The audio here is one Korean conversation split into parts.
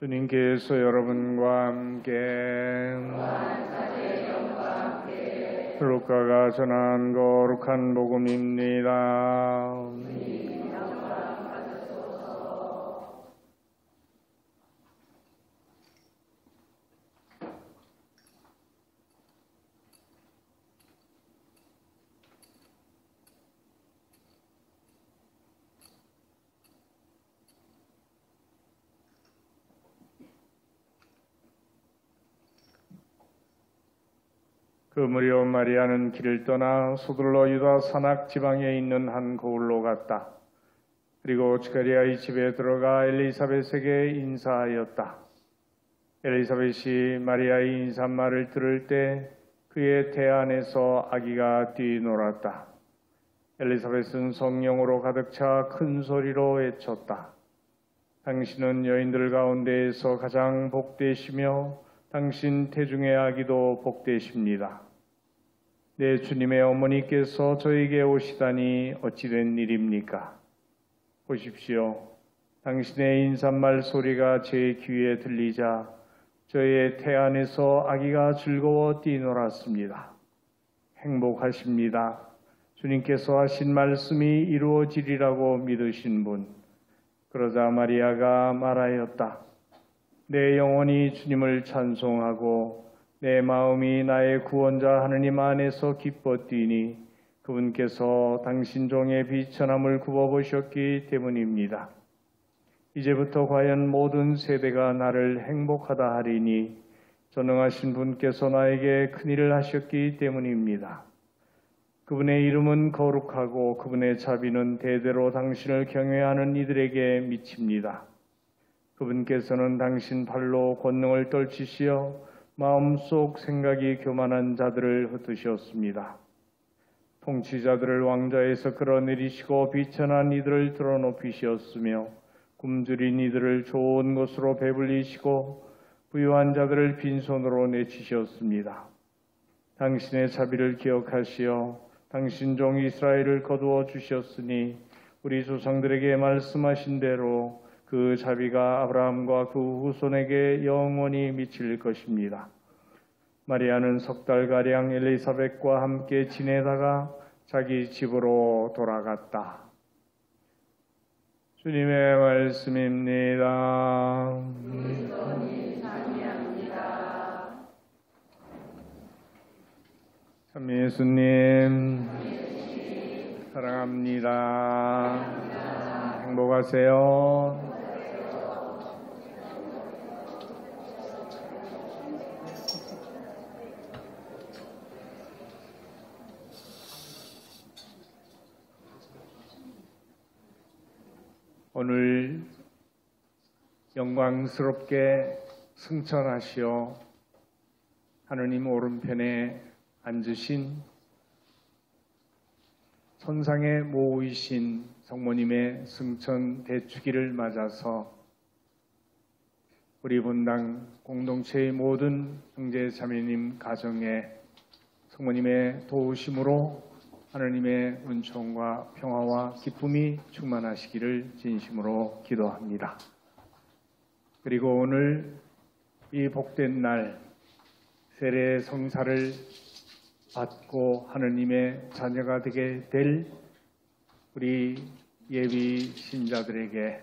주님께서 여러분과 함께 루카가 전한 거룩한 복음입니다. 그 무렵 마리아는 길을 떠나 서둘러 유다 산악 지방에 있는 한 거울로 갔다. 그리고 지가리아의 집에 들어가 엘리사벳에게 인사하였다. 엘리사벳이 마리아의 인사말을 들을 때 그의 태 안에서 아기가 뛰놀았다. 엘리사벳은 성령으로 가득 차 큰 소리로 외쳤다. 당신은 여인들 가운데에서 가장 복되시며 당신 태중의 아기도 복되십니다. 내 주님의 어머니께서 저에게 오시다니 어찌된 일입니까? 보십시오. 당신의 인사말 소리가 제 귀에 들리자 저의 태 안에서 아기가 즐거워 뛰놀았습니다. 행복하십니다. 주님께서 하신 말씀이 이루어지리라고 믿으신 분. 그러자 마리아가 말하였다. 내 영혼이 주님을 찬송하고 내 마음이 나의 구원자 하느님 안에서 기뻐 뛰니 그분께서 당신 종의 비천함을 굽어보셨기 때문입니다. 이제부터 과연 모든 세대가 나를 행복하다 하리니 전능하신 분께서 나에게 큰일을 하셨기 때문입니다. 그분의 이름은 거룩하고 그분의 자비는 대대로 당신을 경외하는 이들에게 미칩니다. 그분께서는 당신 발로 권능을 떨치시어 마음속 생각이 교만한 자들을 흩으셨습니다. 통치자들을 왕좌에서 끌어내리시고 비천한 이들을 드러높이셨으며 굶주린 이들을 좋은 것으로 배불리시고 부유한 자들을 빈손으로 내치셨습니다. 당신의 자비를 기억하시어 당신 종 이스라엘을 거두어 주셨으니 우리 조상들에게 말씀하신 대로 그 자비가 아브라함과 그 후손에게 영원히 미칠 것입니다. 마리아는 석 달가량 엘리사벳과 함께 지내다가 자기 집으로 돌아갔다. 주님의 말씀입니다. 참 예수님 사랑합니다. 행복하세요. 오늘 영광스럽게 승천하시어 하느님 오른편에 앉으신 천상에 모이신 성모님의 승천 대축일을 맞아서 우리 본당 공동체의 모든 형제 자매님 가정에 성모님의 도우심으로 하느님의 은총과 평화와 기쁨이 충만하시기를 진심으로 기도합니다. 그리고 오늘 이 복된 날 세례 성사를 받고 하느님의 자녀가 되게 될 우리 예비 신자들에게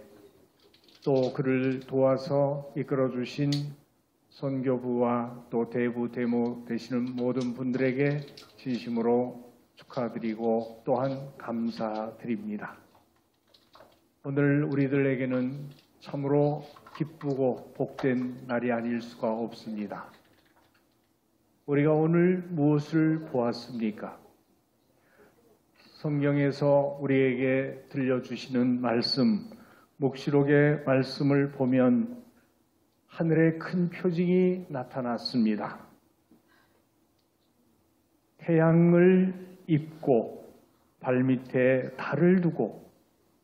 또 그를 도와서 이끌어주신 선교부와 또 대부 대모 되시는 모든 분들에게 진심으로 축하드리고 또한 감사드립니다. 오늘 우리들에게는 참으로 기쁘고 복된 날이 아닐 수가 없습니다. 우리가 오늘 무엇을 보았습니까? 성경에서 우리에게 들려주시는 말씀, 묵시록의 말씀을 보면 하늘에 큰 표징이 나타났습니다. 태양을 입고 발밑에 달을 두고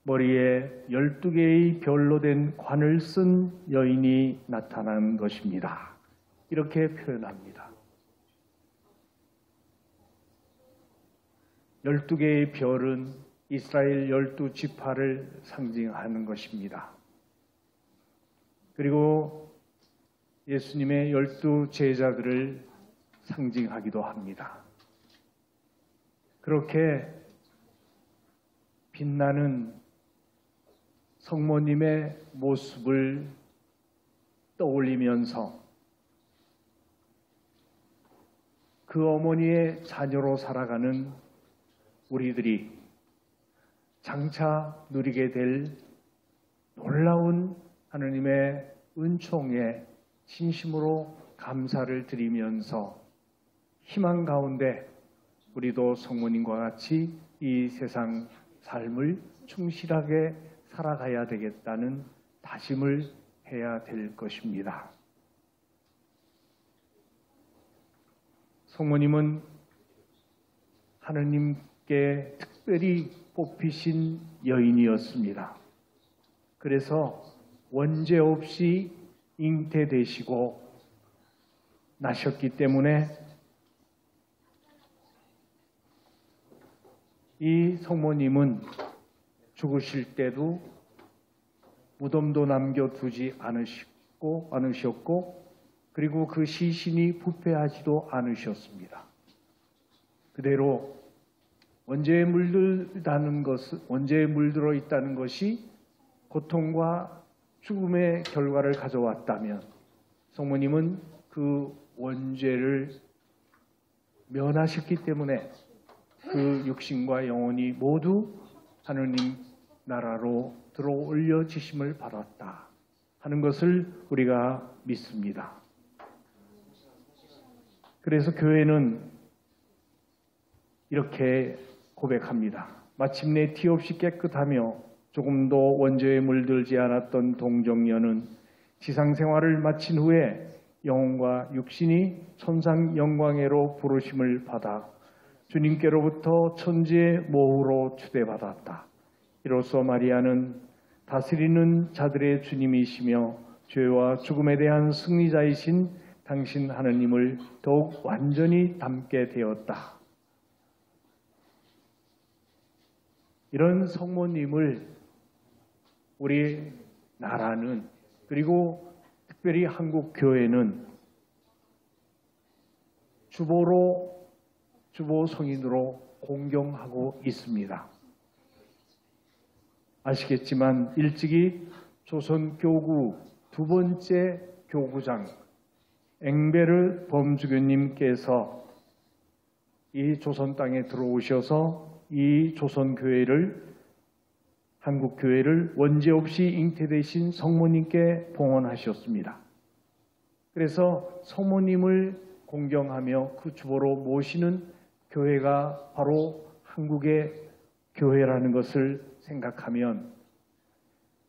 머리에 12개의 별로 된 관을 쓴 여인이 나타난 것입니다. 이렇게 표현합니다. 12개의 별은 이스라엘 12지파를 상징하는 것입니다. 그리고 예수님의 12 제자들을 상징하기도 합니다. 그렇게 빛나는 성모님의 모습을 떠올리면서 그 어머니의 자녀로 살아가는 우리들이 장차 누리게 될 놀라운 하느님의 은총에 진심으로 감사를 드리면서 희망 가운데 우리도 성모님과 같이 이 세상 삶을 충실하게 살아가야 되겠다는 다짐을 해야 될 것입니다. 성모님은 하느님께 특별히 뽑히신 여인이었습니다. 그래서 원죄 없이 잉태되시고 나셨기 때문에 이 성모님은 죽으실 때도 무덤도 남겨두지 않으셨고 그리고 그 시신이 부패하지도 않으셨습니다. 그대로 원죄에 물들어 있다는 것이 고통과 죽음의 결과를 가져왔다면 성모님은 그 원죄를 면하셨기 때문에 그 육신과 영혼이 모두 하느님 나라로 들어올려지심을 받았다 하는 것을 우리가 믿습니다. 그래서 교회는 이렇게 고백합니다. 마침내 티 없이 깨끗하며 조금도 원죄에 물들지 않았던 동정녀는 지상생활을 마친 후에 영혼과 육신이 천상 영광회로 부르심을 받아 주님께로부터 천지의 모후로 추대받았다. 이로써 마리아는 다스리는 자들의 주님이시며 죄와 죽음에 대한 승리자이신 당신 하느님을 더욱 완전히 닮게 되었다. 이런 성모님을 우리 나라는 그리고 특별히 한국 교회는 주보 성인으로 공경하고 있습니다. 아시겠지만 일찍이 조선 교구 두 번째 교구장 앵베르 범주교님께서 이 조선 땅에 들어오셔서 이 조선 교회를 한국 교회를 원죄 없이 잉태되신 성모님께 봉헌하셨습니다. 그래서 성모님을 공경하며 그 주보로 모시는 교회가 바로 한국의 교회라는 것을 생각하면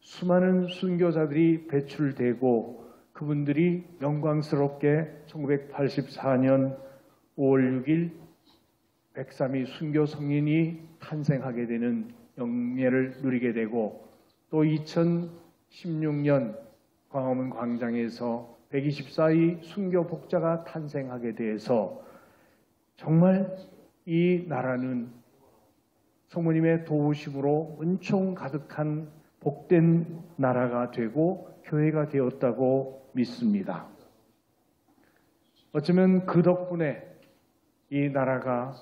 수많은 순교자들이 배출되고 그분들이 영광스럽게 1984년 5월 6일 103위 순교 성인이 탄생하게 되는 영예를 누리게 되고 또 2016년 광화문 광장에서 124위 순교 복자가 탄생하게 돼서 정말 이 나라는 성모님의 도우심으로 은총 가득한 복된 나라가 되고 교회가 되었다고 믿습니다. 어쩌면 그 덕분에 이 나라가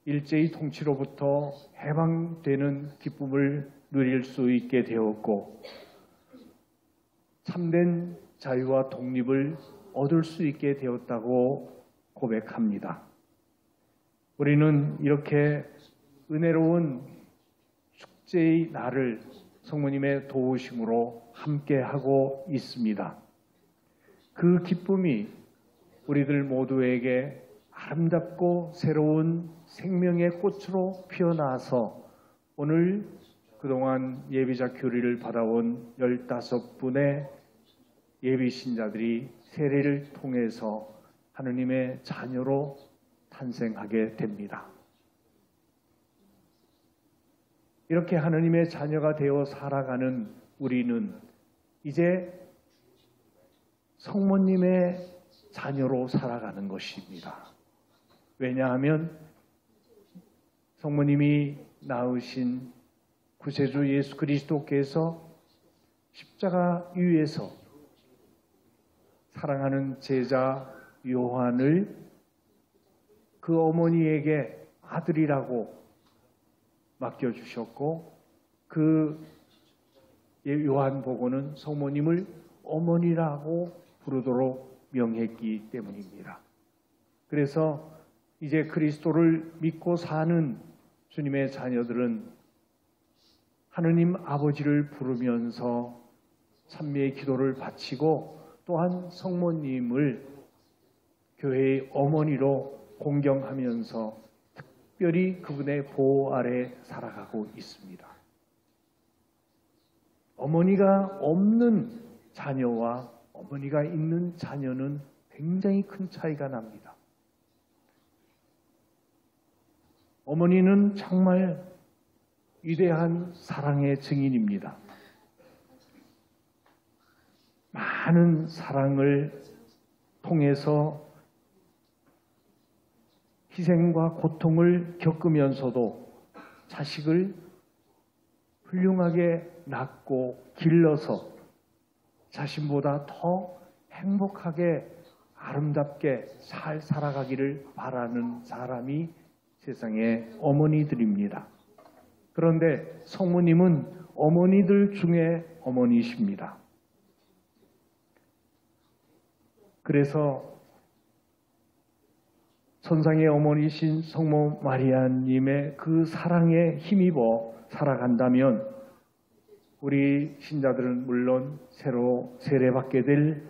일제의 통치로부터 해방되는 기쁨을 누릴 수 있게 되었고 참된 자유와 독립을 얻을 수 있게 되었다고 고백합니다. 우리는 이렇게 은혜로운 축제의 날을 성모님의 도우심으로 함께하고 있습니다. 그 기쁨이 우리들 모두에게 아름답고 새로운 생명의 꽃으로 피어나서 오늘 그동안 예비자 교리를 받아온 15분의 예비신자들이 세례를 통해서 하느님의 자녀로 탄생하게 됩니다. 이렇게 하느님의 자녀가 되어 살아가는 우리는 이제 성모님의 자녀로 살아가는 것입니다. 왜냐하면 성모님이 낳으신 구세주 예수 그리스도께서 십자가 위에서 사랑하는 제자 요한을 그 어머니에게 아들이라고 맡겨주셨고, 그 요한복음은 성모님을 어머니라고 부르도록 명했기 때문입니다. 그래서 이제 그리스도를 믿고 사는 주님의 자녀들은 하느님 아버지를 부르면서 찬미의 기도를 바치고, 또한 성모님을 교회의 어머니로 공경하면서 특별히 그분의 보호 아래 살아가고 있습니다. 어머니가 없는 자녀와 어머니가 있는 자녀는 굉장히 큰 차이가 납니다. 어머니는 정말 위대한 사랑의 증인입니다. 많은 사랑을 통해서 희생과 고통을 겪으면서도 자식을 훌륭하게 낳고 길러서 자신보다 더 행복하게 아름답게 잘 살아가기를 바라는 사람이 세상의 어머니들입니다. 그런데 성모님은 어머니들 중에 어머니십니다. 그래서 천상의 어머니신 성모 마리아님의 그 사랑에 힘입어 살아간다면 우리 신자들은 물론 새로 세례받게 될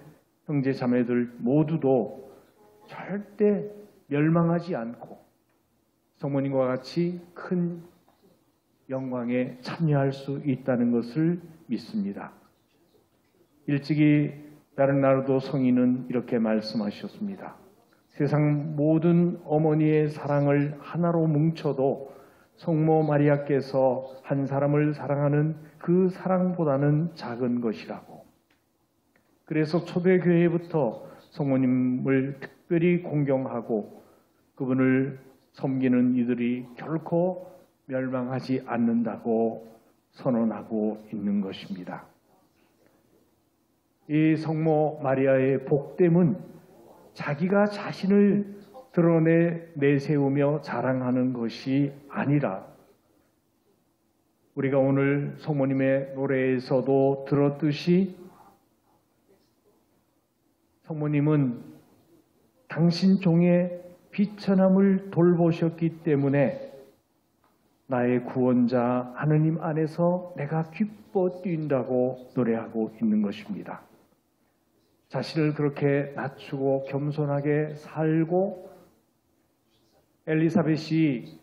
형제 자매들 모두도 절대 멸망하지 않고 성모님과 같이 큰 영광에 참여할 수 있다는 것을 믿습니다. 일찍이 베르나르도 성인은 이렇게 말씀하셨습니다. 세상 모든 어머니의 사랑을 하나로 뭉쳐도 성모 마리아께서 한 사람을 사랑하는 그 사랑보다는 작은 것이라고. 그래서 초대교회부터 성모님을 특별히 공경하고 그분을 섬기는 이들이 결코 멸망하지 않는다고 선언하고 있는 것입니다. 이 성모 마리아의 복됨은 자기가 자신을 내세우며 자랑하는 것이 아니라 우리가 오늘 성모님의 노래에서도 들었듯이 성모님은 당신 종의 비천함을 돌보셨기 때문에 나의 구원자 하느님 안에서 내가 기뻐 뛴다고 노래하고 있는 것입니다. 자신을 그렇게 낮추고 겸손하게 살고 엘리사벳이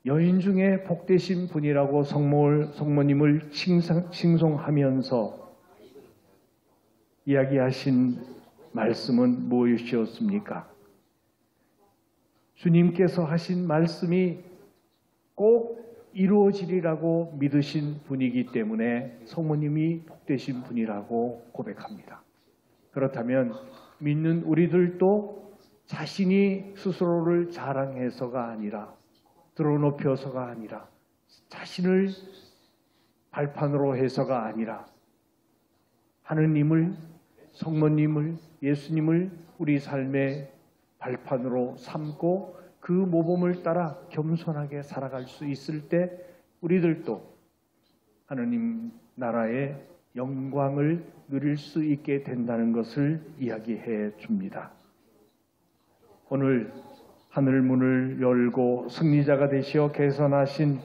여인 중에 복되신 분이라고 성모님을 칭송하면서 이야기하신 말씀은 무엇이었습니까? 주님께서 하신 말씀이 꼭 이루어지리라고 믿으신 분이기 때문에 성모님이 복되신 분이라고 고백합니다. 그렇다면 믿는 우리들도 자신이 스스로를 자랑해서가 아니라 드러높여서가 아니라 자신을 발판으로 해서가 아니라 하느님을 성모님을 예수님을 우리 삶의 발판으로 삼고 그 모범을 따라 겸손하게 살아갈 수 있을 때 우리들도 하느님 나라의 영광을 누릴 수 있게 된다는 것을 이야기해 줍니다. 오늘 하늘 문을 열고 승리자가 되시어 개선하신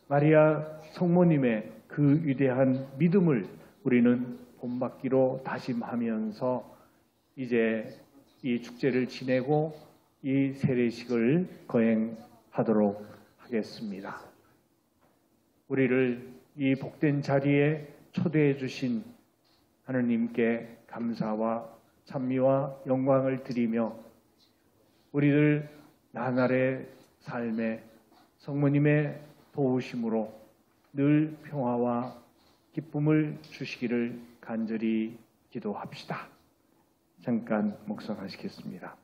마리아 성모님의 그 위대한 믿음을 우리는 본받기로 다짐하면서 이제 이 축제를 지내고 이 세례식을 거행하도록 하겠습니다. 우리를 이 복된 자리에 초대해 주신 하느님께 감사와 찬미와 영광을 드리며 우리들 나날의 삶에 성모님의 도우심으로 늘 평화와 기쁨을 주시기를 간절히 기도합시다. 잠깐 묵상하시겠습니다.